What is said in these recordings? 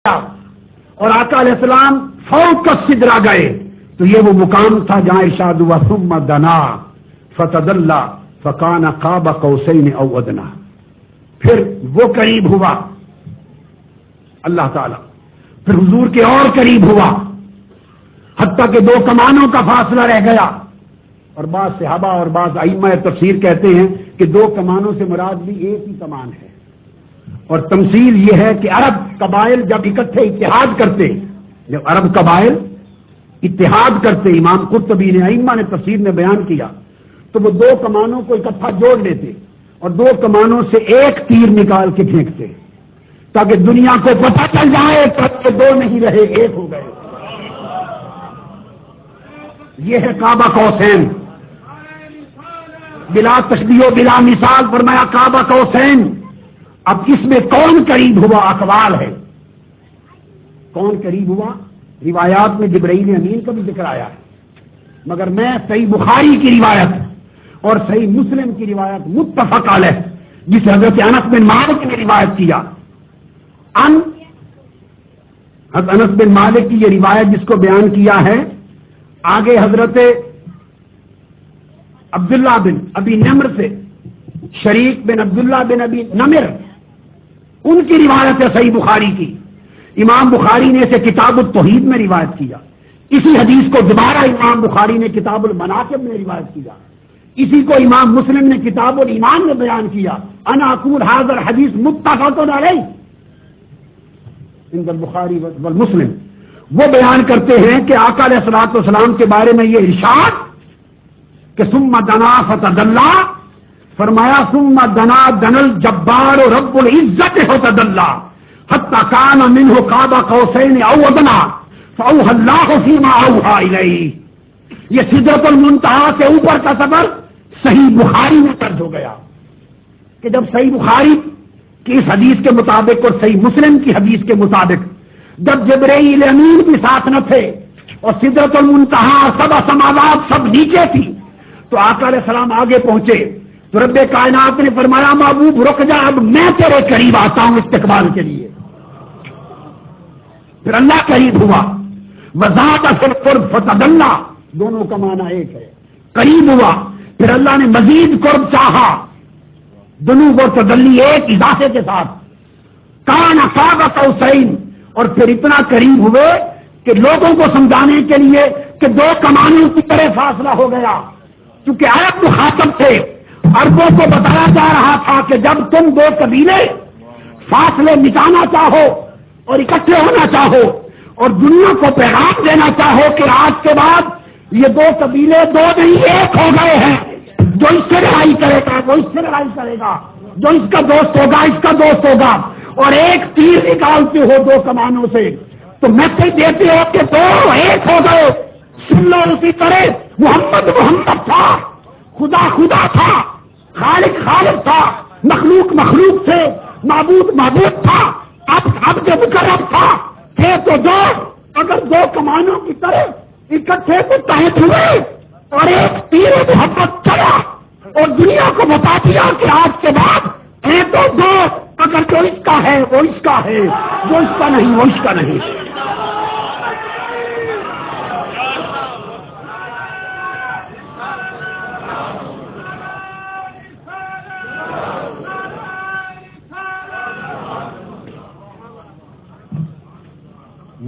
اور آقا علیہ السلام فوق السدرہ گئے تو یہ وہ مقام تھا جہاں ارشاد ہوا ثم دنا فتدلی فکان قاب قوسین او ادنی. پھر وہ قریب ہوا اللہ تعالی، پھر حضور کے اور قریب ہوا حتیٰ کہ 2 کمانوں کا فاصلہ رہ گیا. اور بعض صحابہ اور بعض ائمہ تفسیر کہتے ہیں کہ 2 کمانوں سے مراد بھی ایک ہی کمان ہے. اور تمثیل یہ ہے کہ عرب قبائل جب اکٹھے اتحاد کرتے، جب عرب قبائل اتحاد کرتے، امام قرطبی نے ائمہ نے تفسیر میں بیان کیا، تو وہ 2 کمانوں کو اکٹھا جوڑ لیتے اور 2 کمانوں سے ایک تیر نکال کے پھینکتے تاکہ دنیا کو پتہ چل جائے کہ 2 نہیں رہے، ایک ہو گئے. یہ ہے کعبہ قوسین. بلا تشبیہ و بلا مثال فرمایا کعبہ قوسین. اب اس میں کون قریب ہوا اقوال ہے. کون قریب ہوا؟ روایات میں جبرائیل امین کا بھی ذکر آیا ہے، مگر میں صحیح بخاری کی روایت اور صحیح مسلم کی روایت متفق علیہ جسے حضرت انس بن مالک نے روایت کیا، حضرت انس بن مالک کی یہ روایت جس کو بیان کیا ہے، آگے حضرت عبداللہ بن ابی نمر سے شریک بن عبداللہ بن ابی نمر، ان کی روایت ہے صحیح بخاری کی. امام بخاری نے اسے کتاب التوحید میں روایت کیا. اسی حدیث کو دوبارہ امام بخاری نے کتاب المناقب میں روایت کیا. اسی کو امام مسلم نے کتاب الایمان میں بیان کیا. انا اقول حاضر حدیث متفق علیہ عند البخاری والمسلم. وہ بیان کرتے ہیں کہ آقا علیہ الصلوۃ والسلام کے بارے میں یہ ارشاد کہ ثم دنا فتدلی، فرمایا ثم دنا دن الجبار رب العزت فتدلی حتی کان منہ قاب قوسین او ادنی فاوحی اللہ فیما اوحی الیہ. یہ سدرۃ المنتہا سے اوپر کا سفر صحیح بخاری میں درج ہو گیا کہ جب صحیح بخاری کی اس حدیث کے مطابق اور صحیح مسلم کی حدیث کے مطابق جب جبرائیل امین بھی ساتھ نہ تھے اور سدرۃ المنتہا 7 سماوات سب نیچے تھی تو آقا علیہ السلام آگے پہنچے تو رب کائنات نے فرمایا محبوب رک جا، اب میں تیرے قریب آتا ہوں استقبال کے لیے. پھر اللہ قریب ہوا. وذات فی القرب فتدلی، دونوں کا معنی ایک ہے، قریب ہوا. پھر اللہ نے مزید قرب چاہا، دونوں کو تدلی ایک اضافے کے ساتھ. کان قاب قوسین، اور پھر اتنا قریب ہوئے کہ لوگوں کو سمجھانے کے لیے کہ 2 کمانوں کی طرح فاصلہ ہو گیا. چونکہ عرب مخاطب تھے، عربوں کو بتایا جا رہا تھا کہ جب تم 2 قبیلے فاصلے مٹانا چاہو اور اکٹھے ہونا چاہو اور دنیا کو پیغام دینا چاہو کہ آج کے بعد یہ 2 قبیلے 2 نہیں 1 ہو گئے ہیں، جو اس سے لڑائی کرے گا وہ اس سے لڑائی کرے گا، جو اس کا دوست ہوگا اس کا دوست ہوگا، اور ایک تیر نکالتے ہو 2 کمانوں سے تو میسج دیتے ہو کہ 2 1 ہو گئے. سن لو اسی طرح محمد محمد تھا، خدا خدا تھا، خالق خالق تھا، مخلوق مخلوق تھے، معبود معبود تھا، اب جو مقرب تھا تھے تو 2 اگر 2 کمانوں کی طرح اکٹھے متحد ہوئے اور ایک تیر محبت چلا اور دنیا کو بتا دیا کہ آج کے بعد ہے تو 2 اگر جو اس کا ہے وہ اس کا ہے، جو اس کا نہیں وہ اس کا نہیں.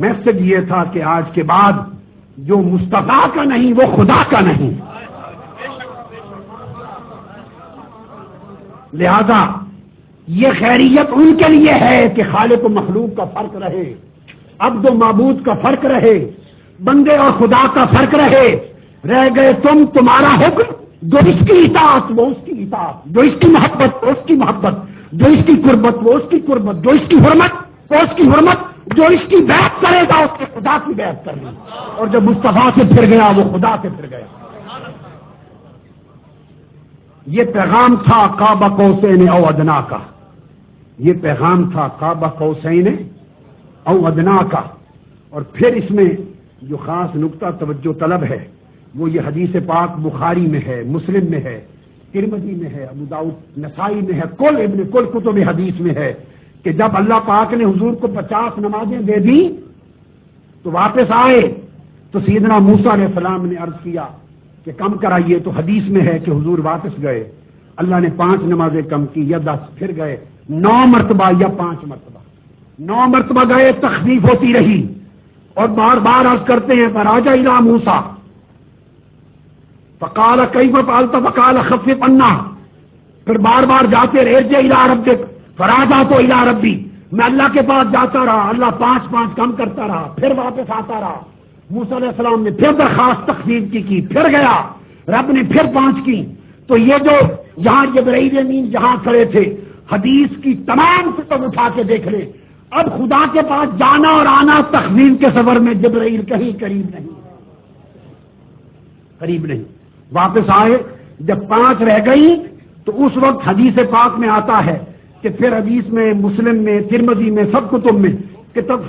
میسج یہ تھا کہ آج کے بعد جو مصطفیٰ کا نہیں وہ خدا کا نہیں. لہذا یہ خیریت ان کے لیے ہے کہ خالق و مخلوق کا فرق رہے، عبد و معبود کا فرق رہے، بندے اور خدا کا فرق رہے. رہ گئے تمہارا حکم، جو اس کی اطاعت وہ اس کی اطاعت، جو اس کی محبت وہ اس کی محبت، جو اس کی قربت وہ اس کی قربت، جو اس کی حرمت وہ اس کی حرمت، جو اس کی بیعت کرے گا اس کے خدا کی بیعت کرنی. اور جب مصطفیٰ سے پھر گیا وہ خدا سے پھر گیا. یہ پیغام تھا قاب قوسین او ادنی کا، یہ پیغام تھا قاب قوسین او ادنی کا. اور پھر اس میں جو خاص نقطہ توجہ طلب ہے وہ یہ حدیث پاک بخاری میں ہے، مسلم میں ہے، ترمذی میں ہے، ابو داؤد نسائی میں ہے، کل کتب حدیث میں ہے کہ جب اللہ پاک نے حضور کو 50 نمازیں دے دی تو واپس آئے تو سیدنا موسیٰ علیہ السلام نے عرض کیا کہ کم کرائیے، تو حدیث میں ہے کہ حضور واپس گئے، اللہ نے 5 نمازیں کم کی یا 10، پھر گئے 9 مرتبہ یا 5 مرتبہ، 9 مرتبہ گئے، تخفیف ہوتی رہی اور بار بار عرض کرتے ہیں فراجع الی موسیٰ فقال کیف فعلت فقال خفف عنا، پھر بار بار جاتے رہے ارجع الی ربک فراجعت الی ربی، میں اللہ کے پاس جاتا رہا، اللہ 5 کم کرتا رہا، پھر واپس آتا رہا، موسیٰ علیہ السلام نے پھر درخواست تخفیف کی، پھر گیا، رب نے پھر 5 کی۔ تو یہ جو یہاں جبرائیل امین جہاں کھڑے تھے، حدیث کی تمام کتب اٹھا کے دیکھ لیں، اب خدا کے پاس جانا اور آنا تخفیف کے سفر میں جبرائیل کہیں قریب نہیں، واپس آئے، جب 5 رہ گئی تو اس وقت حدیث پاک میں آتا ہے کہ پھر حدیث میں، مسلم میں، ترمذی میں، سب کتب میں کہ تب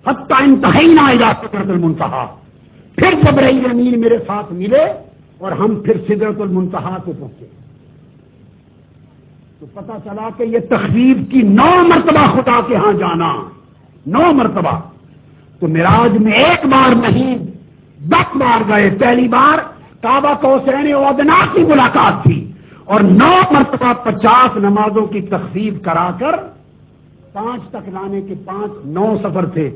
حتی انتہینا الی سدرۃ المنتہی، پھر جبرائیل امین میرے ساتھ ملے اور ہم پھر سدرۃ المنتہی کو پہنچے، تو پتہ چلا کہ یہ تخفیف کی 9 مرتبہ خدا کے ہاں جانا، 9 مرتبہ، تو معراج میں 1 بار نہیں 10 بار گئے، پہلی بار کعبہ قوسین و ادنیٰ کی ملاقات تھی اور 9 مرتبہ 50 نمازوں کی تخفیف کرا کر 5 تک لانے کے 9 سفر تھے،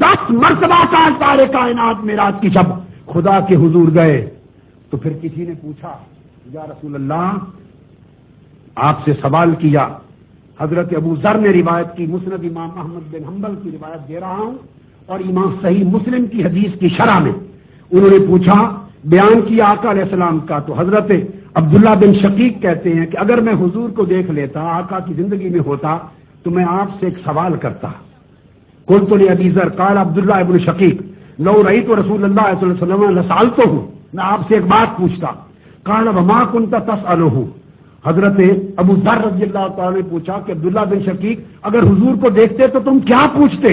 10 مرتبہ سارے کائنات معراج کی جب خدا کے حضور گئے تو پھر کسی نے پوچھا یا رسول اللہ، آپ سے سوال کیا، حضرت ابو ذر نے روایت کی، مسند امام احمد بن حنبل کی روایت دے رہا ہوں اور امام صحیح مسلم کی حدیث کی شرح میں انہوں نے پوچھا، بیان کیا آقا علیہ السلام کا، تو حضرت عبداللہ بن شقیق کہتے ہیں کہ اگر میں حضور کو دیکھ لیتا، آقا کی زندگی میں ہوتا تو میں آپ سے ایک سوال کرتا، قلت لأبی ذر قال عبداللہ ابن شقیق لو رأیت رسول اللہ صلی اللہ علیہ وسلم لسألتہ، میں آپ سے ایک بات پوچھتا، قال وما كنت تسألہ، حضرت ابو ذر رضی اللہ تعالی نے پوچھا کہ عبداللہ بن شقیق اگر حضور کو دیکھتے تو تم کیا پوچھتے؟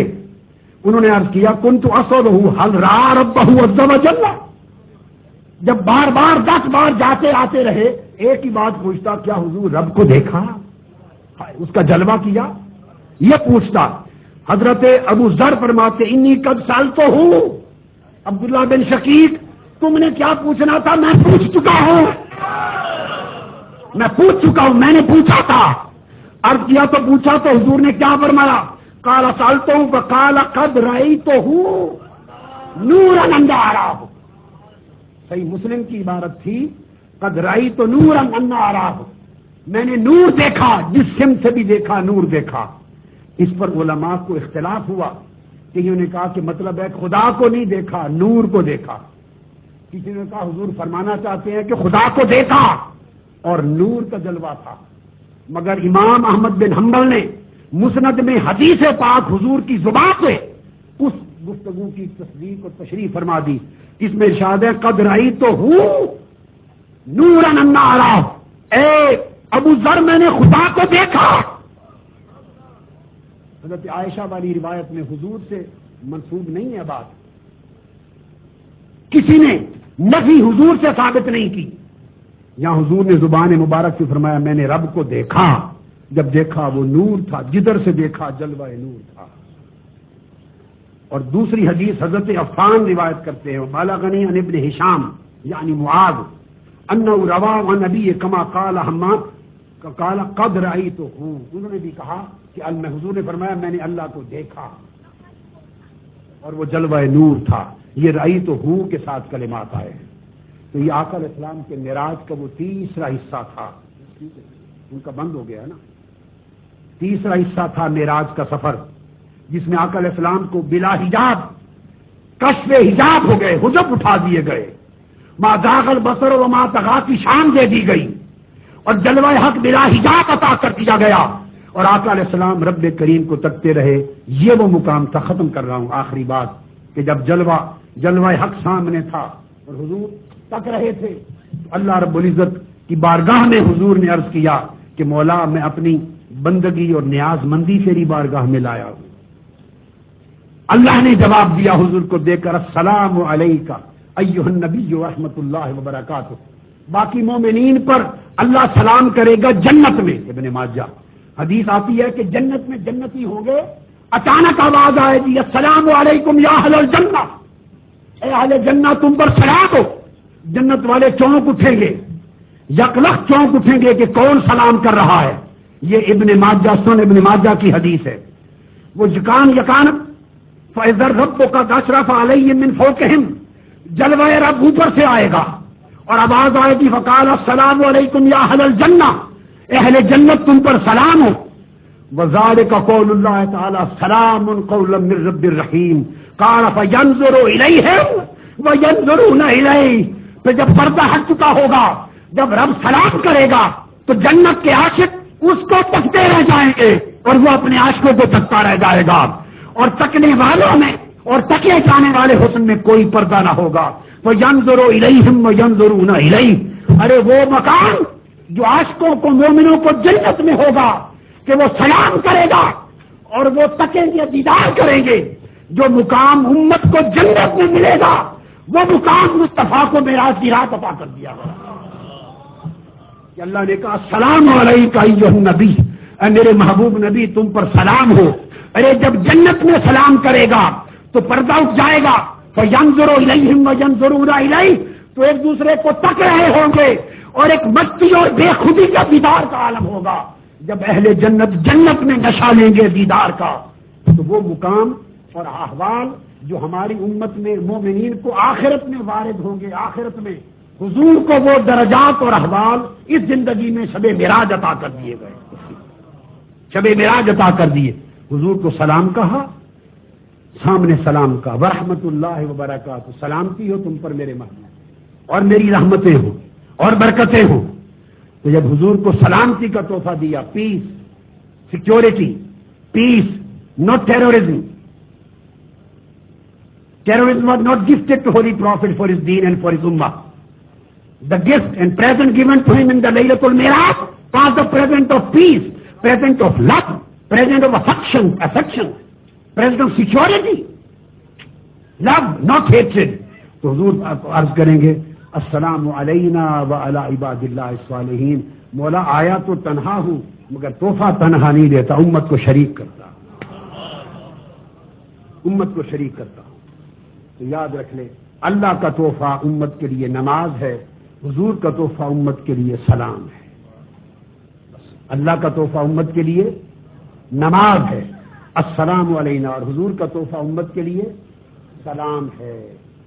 انہوں نے عرض کیا كنت أسألہ هل رأى ربہ عز وجل، جب بار بار 10 بار جاتے آتے رہے ایک ہی بات پوچھتا، کیا حضور رب کو دیکھا، اس کا جلوہ کیا، یہ پوچھتا۔ حضرت ابو ذر فرماتے انی قد سألتہ، عبداللہ بن شقیق تم نے کیا پوچھنا تھا میں پوچھ چکا ہوں، میں نے پوچھا تھا، عرض کیا تو پوچھا تو حضور نے کیا فرمایا، قال سألتہ فقال قد رأیتہ نورا انا اراه، صحیح مسلم کی عبارت تھی قد رأیت نورا انا اراه، میں نے نور دیکھا، جس سمت سے بھی دیکھا نور دیکھا۔ اس پر علماء کو اختلاف ہوا کہ انہوں نے کہا کہ مطلب ہے خدا کو نہیں دیکھا، نور کو دیکھا، کسی نے کہا حضور فرمانا چاہتے ہیں کہ خدا کو دیکھا اور نور کا جلوہ تھا، مگر امام احمد بن حنبل نے مسند میں حدیث پاک حضور کی زبان سے اس گفتگو کی تصدیق اور تشریح فرما دی، اس میں ارشاد ہے قد رأیتہ نورا انا اراه، اے ابو ذر میں نے خدا کو دیکھا۔ حضرت عائشہ والی روایت میں حضور سے منسوب نہیں ہے بات، کسی نے نفی حضور سے ثابت نہیں کی، یہاں حضور نے زبان مبارک سے فرمایا میں نے رب کو دیکھا، جب دیکھا وہ نور تھا، جدھر سے دیکھا جلوہ نور تھا۔ اور دوسری حدیث حضرت عفان روایت کرتے ہیں، بلغنی عن ابن ہشام یعنی معاذ انہ روا عن نبی کما قال حماد قال قد رأیتہ، انہوں نے بھی کہا کہ حضور نے فرمایا میں نے اللہ کو دیکھا اور وہ جلوہ نور تھا، یہ رأیتہ کے ساتھ کلمات آئے ہیں۔ تو یہ آقا علیہ السلام کے معراج کا وہ تیسرا حصہ تھا، ان کا بند ہو گیا نا، تیسرا حصہ تھا معراج کا سفر، جس میں آقا علیہ السلام کو بلا حجاب کشف حجاب ہو گئے، حجب اٹھا دیے گئے، ما زاغ البصر وما طغى کی شان دے دی گئی اور جلوہ حق بلا حجاب عطا کر دیا گیا، اور آقا علیہ السلام رب کریم کو تکتے رہے۔ یہ وہ مقام تھا، ختم کر رہا ہوں آخری بات، کہ جب جلوہ حق سامنے تھا اور حضور تک رہے تھے، اللہ رب العزت کی بارگاہ میں حضور نے عرض کیا کہ مولا میں اپنی بندگی اور نیاز مندی تیری بارگاہ میں لایا ہوں۔ اللہ نے جواب دیا حضور کو دے کر السلام علیکہ ایھا النبی ورحمۃ اللہ وبرکاتہ، باقی مومنین پر اللہ سلام کرے گا جنت میں، ابن ماجہ، حدیث آتی ہے کہ جنت میں جنتی ہوں گے، اچانک آواز آئے گی السلام علیکم یا اہل الجنہ، اے اہل جنہ تم پر سلام ہو۔ جنت والے چونک اٹھیں گے، یکلخ چونک اٹھیں گے کہ کون سلام کر رہا ہے۔ یہ ابن ماجہ، سنن ابن ماجہ کی حدیث ہے۔ وہ یکان فَإِذَا رَبُّكَ أَشْرَفَ عَلَيْهِم مِّن فَوْقِهِم، جلوہ رب اوپر سے آئے گا اور آواز آئے گی فَقَالَ السَّلَامُ عَلَيْكُمْ يَا أَهْلَ الْجَنَّةِ، اہل جنت تم پر سلام ہو۔ وَذَلِكَ قَوْلُ اللَّهِ تَعَالَى سَلَامٌ قَوْلًا مِّن رَّبٍّ رَّحِيمٍ، قَالَ فَيَنظُرُ إِلَيْهِمْ وَيَنظُرُونَ إِلَيْهِ، پھر جب پردہ ہٹ چکا ہوگا، جب رب سلام کرے گا تو جنت کے عاشق اس کو تکتے رہ جائیں گے اور وہ اپنے عاشقوں کو تکتا رہ جائے گا، اور تکنے والوں میں اور تکے جانے والے حسن میں کوئی پردہ نہ ہوگا۔ وَيَنظُرُ إِلَيْهِمْ وَيَنظُرُونَ إِلَيْهِ، ارے وہ مقام جو عاشقوں کو، مومنوں کو جنت میں ہوگا کہ وہ سلام کرے گا اور وہ تکیں گے، دیدار کریں گے۔ جو مقام امت کو جنت میں ملے گا وہ مقام مصطفیٰ کو معراج کی رات عطا کر دیا گا کہ اللہ نے کہا السلام علیکہ ایھا النبی، اے میرے محبوب نبی تم پر سلام ہو۔ ارے جب جنت میں سلام کرے گا تو پردہ اٹھ جائے گا، فَيَنظُرُ إِلَيْهِمْ وَيَنظُرُونَ إِلَيْهِ، تو ایک دوسرے کو تک رہے ہوں گے اور ایک مستی اور بے خودی کا دیدار کا عالم ہوگا۔ جب اہل جنت جنت میں نشہ لیں گے دیدار کا، تو وہ مقام اور احوال جو ہماری امت میں مومنین کو آخرت میں وارد ہوں گے، آخرت میں حضور کو وہ درجات اور احوال اس زندگی میں شب معراج عطا کر دیے گئے، شب معراج عطا کر دیے۔ حضور کو سلام کہا، سامنے سلام کا ورحمۃ اللہ وبرکاتہ، سلامتی ہو تم پر میرے محبوب اور میری رحمتیں ہوں اور برکتیں ہوں۔ تو جب حضور کو سلامتی کا تحفہ دیا، peace, security, peace, not terrorism. Terrorism was not gifted to Holy Prophet for his deen and for his ummah. The gift and present given to him in the Laylatul Miraj was the present of peace, present of love, present of affection, present of security, love, not hatred. تو حضور عرض کریں گے السلام علینا وعلی عباد اللہ الصالحین، مولا آیا تو تنہا ہوں مگر تحفہ تنہا نہیں دیتا، امت کو شریک کرتا، امت کو شریک کرتا۔ تو یاد رکھ لے، اللہ کا تحفہ امت کے لیے نماز ہے، حضور کا تحفہ امت کے لیے سلام ہے۔ بس اللہ کا تحفہ امت کے لیے نماز ہے، السلام علینا، اور حضور کا تحفہ امت کے لیے سلام ہے۔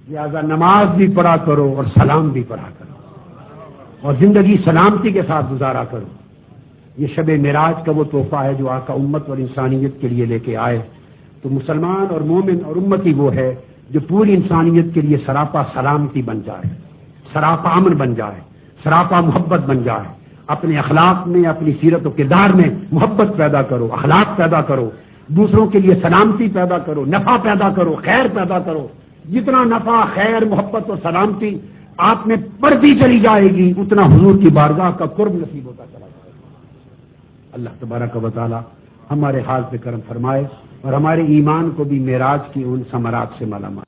لہذا نماز بھی پڑھا کرو اور سلام بھی پڑھا کرو اور زندگی سلامتی کے ساتھ گزارا کرو۔ یہ شب معراج کا وہ تحفہ ہے جو آقا امت اور انسانیت کے لیے لے کے آئے۔ تو مسلمان اور مومن اور امتی وہ ہے جو پوری انسانیت کے لیے سراپا سلامتی بن جائے، سراپا امن بن جائے، سراپا محبت بن جائے۔ اپنے اخلاق میں، اپنی سیرت و کردار میں محبت پیدا کرو، اخلاق پیدا کرو، دوسروں کے لیے سلامتی پیدا کرو، نفع پیدا کرو، خیر پیدا کرو۔ جتنا نفع، خیر، محبت اور سلامتی آپ میں بڑھتی چلی جائے گی، اتنا حضور کی بارگاہ کا قرب نصیب ہوتا چلا جائے گا۔ اللہ تبارک و تعالی ہمارے حال پہ کرم فرمائے اور ہمارے ایمان کو بھی معراج کی ان ثمرات سے مالا مال